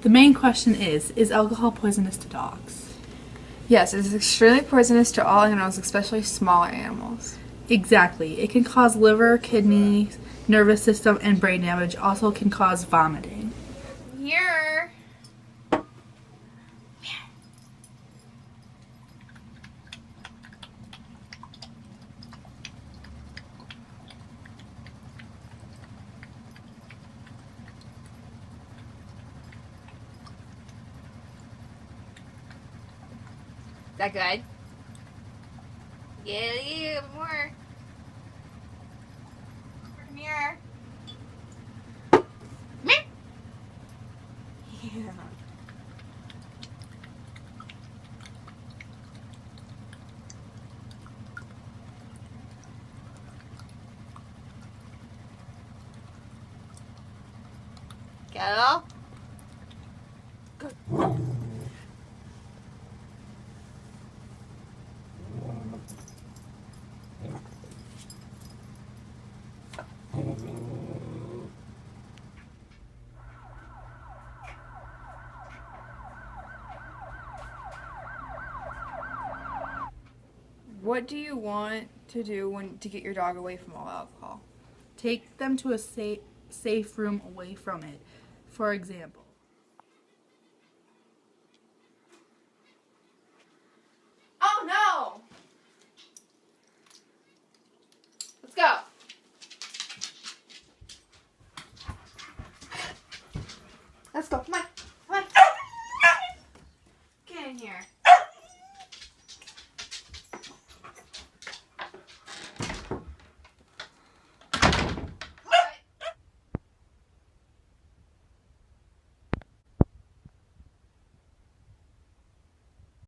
The main question is alcohol poisonous to dogs? Yes, it is extremely poisonous to all animals, especially small animals. Exactly. It can cause liver, kidney, nervous system, and brain damage. Also can cause vomiting. Here. Is that good? Yeah, more. Come here. Meow. Yeah. Go. Good. What do you want to do to get your dog away from all alcohol? Take them to a safe room away from it. For example,